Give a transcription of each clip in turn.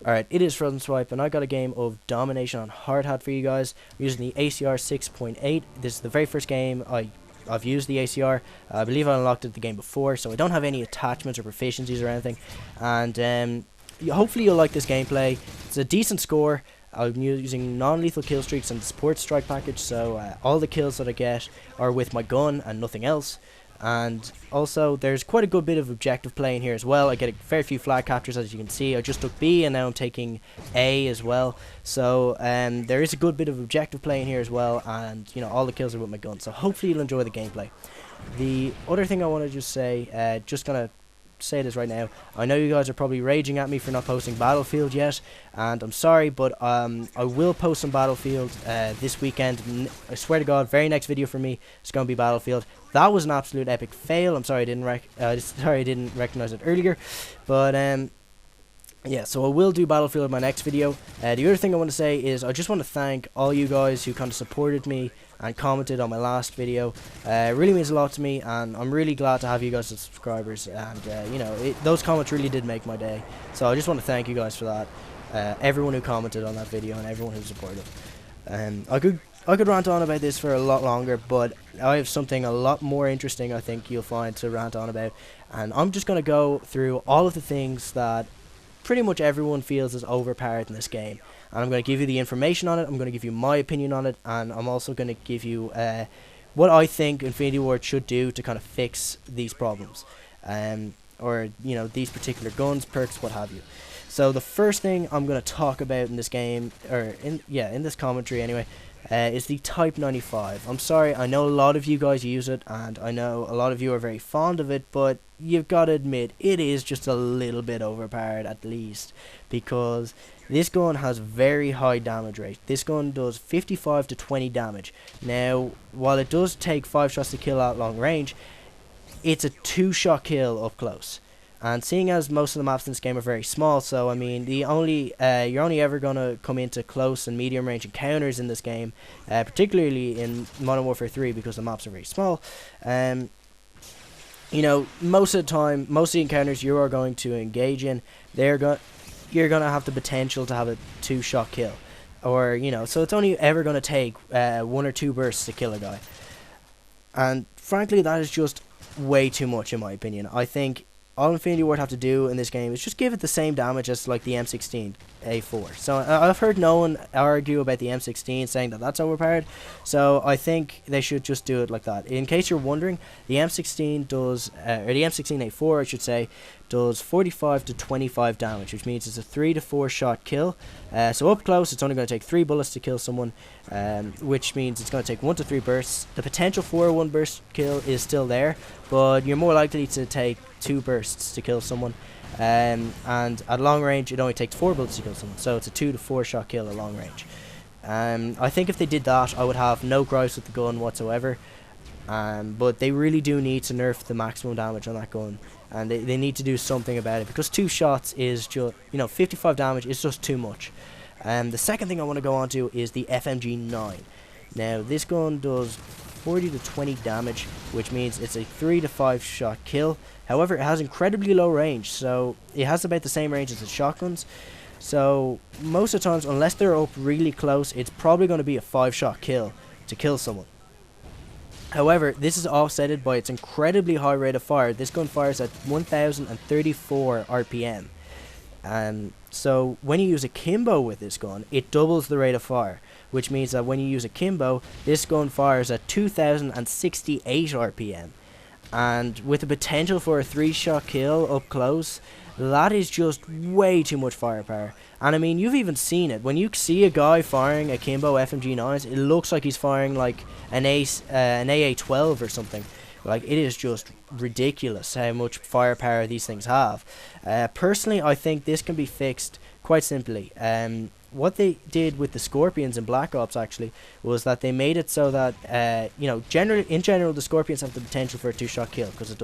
Alright, it is FrOzenSwipe, and I got a game of Domination on Hardhat for you guys. I'm using the ACR 6.8. This is the very first game I've used the ACR. I believe I unlocked it the game before, so I don't have any attachments or proficiencies or anything. And hopefully you'll like this gameplay. It's a decent score. I'm using non-lethal kill streaks and the support strike package, so all the kills that I get are with my gun and nothing else. And also there's quite a good bit of objective play in here as well. I get a fair few flag captures, as you can see. I just took B and now I'm taking A as well, so there is a good bit of objective play in here as well, and you know, all the kills are with my gun, so hopefully you'll enjoy the gameplay. The other thing I want to just say, just gonna say this right now, I know you guys are probably raging at me for not posting Battlefield yet, and I'm sorry, but I will post some Battlefield this weekend. I swear to God, very next video for me is going to be Battlefield. That was an absolute epic fail. I'm sorry I didn't recognize it earlier, but yeah, so I will do Battlefield in my next video. The other thing I want to say is I just want to thank all you guys who kind of supported me and commented on my last video. It really means a lot to me, and I'm really glad to have you guys as subscribers, and you know, those comments really did make my day, so I just want to thank you guys for that. Everyone who commented on that video and everyone who supported. I could rant on about this for a lot longer, but I have something a lot more interesting I think you'll find to rant on about, and I'm just going to go through all of the things that pretty much everyone feels is overpowered in this game, and I'm going to give you the information on it. I'm going to give you my opinion on it, and I'm also going to give you what I think Infinity Ward should do to kind of fix these problems, or you know, these particular guns, perks, what have you. So the first thing I'm going to talk about in this game, or in this commentary anyway, is the Type 95. I'm sorry, I know a lot of you guys use it, and I know a lot of you are very fond of it, but you've got to admit, it is just a little bit overpowered at least, because this gun has very high damage rate. This gun does 55 to 20 damage. Now, while it does take 5 shots to kill at long range, it's a 2-shot kill up close. And seeing as most of the maps in this game are very small, so I mean, you're only ever gonna come into close and medium range encounters in this game, particularly in Modern Warfare 3, because the maps are very small. You know, most of the time, most of the encounters you are going to engage in, you're gonna have the potential to have a 2-shot kill, or you know, so it's only ever gonna take 1 or 2 bursts to kill a guy. And frankly, that is just way too much in my opinion. I think all Infinity Ward have to do in this game is just give it the same damage as like the M16 A4. So I've heard no one argue about the M16, saying that that's overpowered. So I think they should just do it like that. In case you're wondering, the M16 does, or the M16 A4 I should say, does 45 to 25 damage, which means it's a 3 to 4 shot kill. So up close, it's only going to take 3 bullets to kill someone, which means it's going to take 1 to 3 bursts. The potential for a 1 burst kill is still there, but you're more likely to take 2 bursts to kill someone. And at long range, it only takes 4 bullets to kill someone, so it's a 2 to 4 shot kill at long range. I think if they did that, I would have no gripes with the gun whatsoever. But they really do need to nerf the maximum damage on that gun, and they need to do something about it, because 2 shots is just, you know, 55 damage is just too much. The second thing I want to go on to is the FMG9. Now, this gun does 40 to 20 damage, which means it's a 3 to 5 shot kill. However, it has incredibly low range, so it has about the same range as the shotguns. So most of the times, unless they're up really close, it's probably going to be a 5-shot kill to kill someone. However, this is offsetted by its incredibly high rate of fire. This gun fires at 1034 RPM. So when you use Akimbo with this gun, it doubles the rate of fire, which means that when you use Akimbo, this gun fires at 2068 RPM. And with the potential for a 3-shot kill up close, that is just way too much firepower. And I mean, you've even seen it. When you see a guy firing Akimbo FMG9s, it looks like he's firing like an AA-12 or something. Like, it is just ridiculous how much firepower these things have. Personally, I think this can be fixed quite simply. What they did with the Scorpions in Black Ops actually was that they made it so that you know, in general the Scorpions have the potential for a 2-shot kill, because it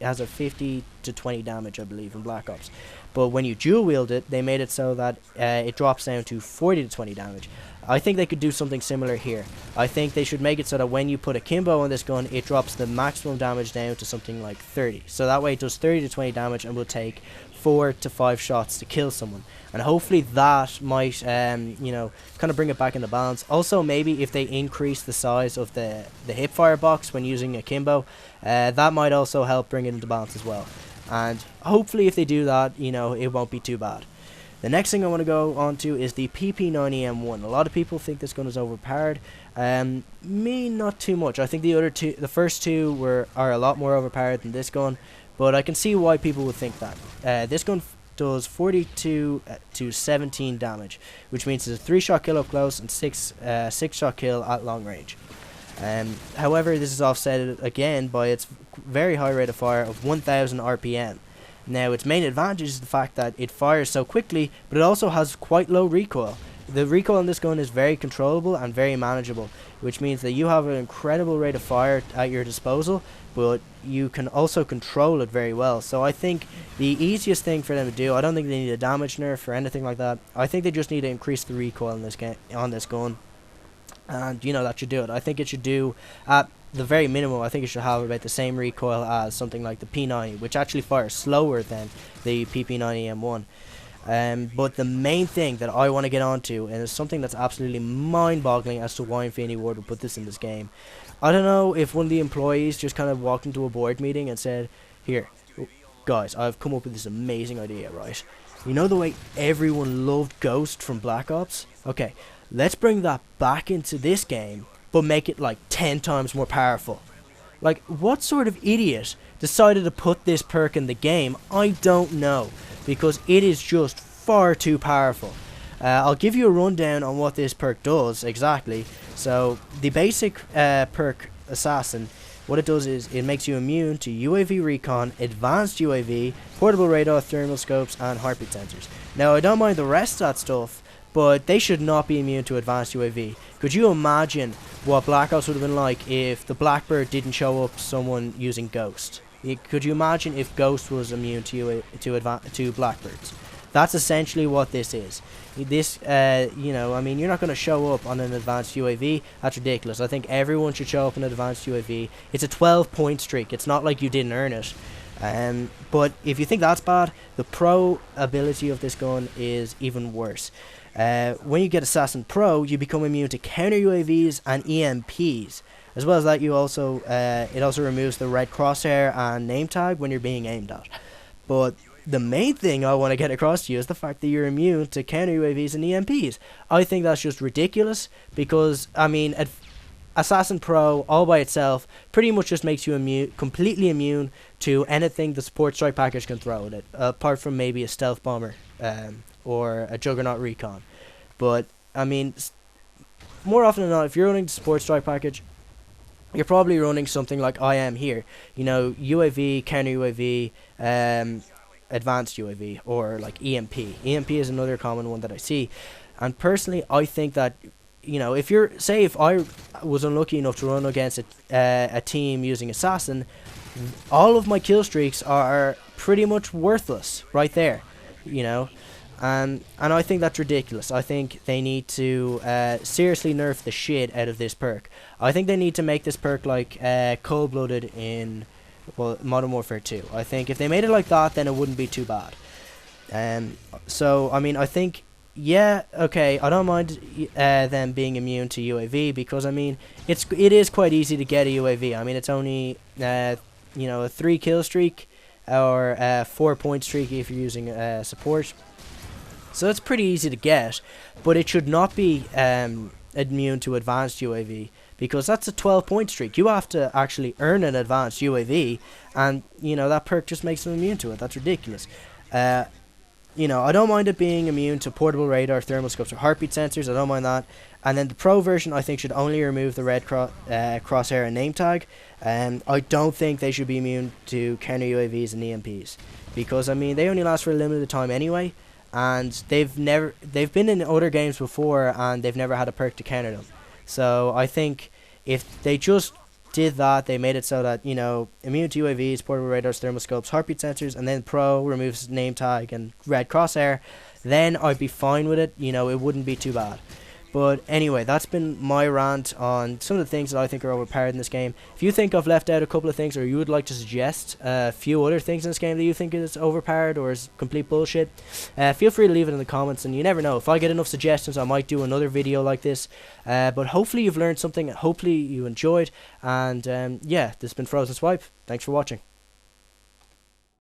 has a 50 to 20 damage, I believe, in Black Ops. But when you dual wield it, they made it so that it drops down to 40 to 20 damage. I think they could do something similar here. I think they should make it so that when you put Akimbo on this gun, it drops the maximum damage down to something like 30. So that way it does 30 to 20 damage and will take 4 to 5 shots to kill someone, and hopefully that might you know, kind of bring it back into balance. Also, maybe if they increase the size of the hipfire box when using Akimbo, that might also help bring it into balance as well. And hopefully if they do that, you know, it won't be too bad. The next thing I want to go on to is the PP90M1. A lot of people think this gun is overpowered. Me, not too much. I think the first two are a lot more overpowered than this gun, but I can see why people would think that. This gun does 42 to 17 damage, which means it's a 3-shot kill up close and 6-shot kill at long range. However, this is offset again by its very high rate of fire of 1000 RPM. Now, its main advantage is the fact that it fires so quickly, but it also has quite low recoil. The recoil on this gun is very controllable and very manageable, which means that you have an incredible rate of fire at your disposal, but you can also control it very well. So I think the easiest thing for them to do, I don't think they need a damage nerf or anything like that. I think they just need to increase the recoil in this game, on this gun, and you know, that should do it. I think it should do, at the very minimum, I think it should have about the same recoil as something like the P90, which actually fires slower than the PP90M1. But the main thing that I want to get onto, and it's something that's absolutely mind-boggling as to why Infinity Ward would put this in this game. I don't know if one of the employees just kind of walked into a board meeting and said, "Here, guys, I've come up with this amazing idea, right? You know the way everyone loved Ghost from Black Ops? Okay, let's bring that back into this game, but make it like 10 times more powerful." Like, what sort of idiot decided to put this perk in the game? I don't know, because it is just far too powerful. I'll give you a rundown on what this perk does exactly. So the basic Perk Assassin, what it does is it makes you immune to UAV recon, advanced UAV, portable radar, thermal scopes, and heartbeat sensors. Now, I don't mind the rest of that stuff, but they should not be immune to advanced UAV. Could you imagine what Black Ops would have been like if the Blackbird didn't show up someone using Ghost? Could you imagine if Ghost was immune to Blackbirds? That's essentially what this is. This, you know, I mean, you're not going to show up on an advanced UAV. That's ridiculous. I think everyone should show up in an advanced UAV. It's a 12-point streak. It's not like you didn't earn it. But if you think that's bad, the pro ability of this gun is even worse. When you get Assassin Pro, you become immune to counter UAVs and EMPs. As well as that, you also it also removes the red crosshair and name tag when you're being aimed at. But the main thing I want to get across to you is the fact that you're immune to counter UAVs and EMPs. I think that's just ridiculous, because, I mean, Assassin Pro all by itself pretty much just makes you completely immune to anything the support strike package can throw at it, apart from maybe a stealth bomber or a Juggernaut recon. But I mean, more often than not, if you're running the support strike package, you're probably running something like I am here. You know, UAV, counter UAV, advanced UAV, or like EMP. EMP is another common one that I see, and personally, I think that, you know, if I was unlucky enough to run against a team using Assassin, all of my kill streaks are pretty much worthless right there, you know. And I think that's ridiculous. I think they need to seriously nerf the shit out of this perk. I think they need to make this perk like Cold-Blooded in, well, Modern Warfare 2. I think if they made it like that, then it wouldn't be too bad. So, I mean, I think, yeah, okay, I don't mind them being immune to UAV, because, I mean, it is quite easy to get a UAV. I mean, it's only, you know, a 3 kill streak or a 4-point streak if you're using support. So it's pretty easy to get, but it should not be immune to advanced UAV, because that's a 12-point streak. You have to actually earn an advanced UAV, and, you know, that perk just makes them immune to it. That's ridiculous. You know, I don't mind it being immune to portable radar, thermal scopes, or heartbeat sensors. I don't mind that. And then the pro version, I think, should only remove the red crosshair and name tag. I don't think they should be immune to counter UAVs and EMPs, because, I mean, they only last for a limited time anyway. And they've been in other games before, and they've never had a perk to counter them. So I think if they just did that, they made it so that, you know, immune to UAVs, portable radars, thermal scopes, heartbeat sensors, and then pro removes name tag and red crosshair, then I'd be fine with it. You know, it wouldn't be too bad. But anyway, that's been my rant on some of the things that I think are overpowered in this game. If you think I've left out a couple of things, or you would like to suggest a few other things in this game that you think is overpowered or is complete bullshit, feel free to leave it in the comments, and you never know, if I get enough suggestions I might do another video like this. But hopefully you've learned something, hopefully you enjoyed, and yeah, this has been FrOzenSwipe. Thanks for watching.